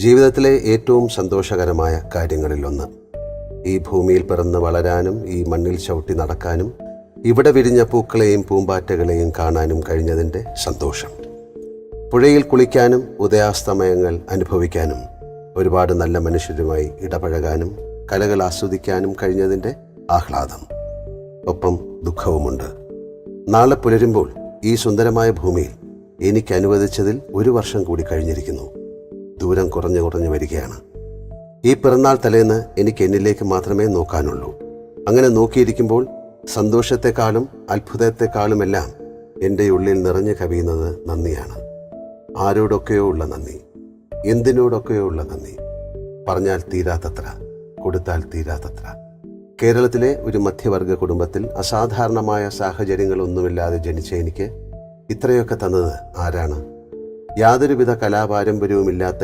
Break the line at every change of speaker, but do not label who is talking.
ജീവിതത്തിലെ ഏറ്റവും സന്തോഷകരമായ കാര്യങ്ങളിലൊന്ന് ഈ ഭൂമിയിൽ പിറന്ന് വളരാനും ഈ മണ്ണിൽ ചവിട്ടി നടക്കാനും ഇവിടെ വിരിഞ്ഞ പൂക്കളെയും പൂമ്പാറ്റകളെയും കാണാനും കഴിഞ്ഞതിൻ്റെ സന്തോഷം. പുഴയിൽ കുളിക്കാനും ഉദയാസ്തമയങ്ങൾ അനുഭവിക്കാനും ഒരുപാട് നല്ല മനുഷ്യരുമായി ഇടപഴകാനും കലകൾ ആസ്വദിക്കാനും കഴിഞ്ഞതിൻ്റെ ആഹ്ലാദം. ഒപ്പം ദുഃഖവുമുണ്ട്. നാളെ പുലരുമ്പോൾ ഈ സുന്ദരമായ ഭൂമിയിൽ എനിക്ക് അനുവദിച്ചതിൽ 1 വർഷം കൂടി കഴിഞ്ഞിരിക്കുന്നു. ദൂരം കുറഞ്ഞു വരികയാണ്. ഈ പിറന്നാൾ തലേന്ന് എനിക്ക് എന്നിലേക്ക് മാത്രമേ നോക്കാനുള്ളൂ. അങ്ങനെ നോക്കിയിരിക്കുമ്പോൾ സന്തോഷത്തെക്കാളും അത്ഭുതത്തെക്കാളുമെല്ലാം എൻ്റെ ഉള്ളിൽ നിറഞ്ഞു കവിയുന്നത് നന്ദിയാണ്. ആരോടൊക്കെയോ ഉള്ള നന്ദി, എന്തിനോടൊക്കെയോ ഉള്ള നന്ദി. പറഞ്ഞാൽ തീരാത്തത്ര, കൊടുത്താൽ തീരാത്തത്ര. കേരളത്തിലെ ഒരു മധ്യവർഗ കുടുംബത്തിൽ അസാധാരണമായ സാഹചര്യങ്ങളൊന്നുമില്ലാതെ ജനിച്ച എനിക്ക് ഇത്രയൊക്കെ തന്നത് ആരാണ്? യാതൊരുവിധ കലാപാരമ്പര്യവുമില്ലാത്ത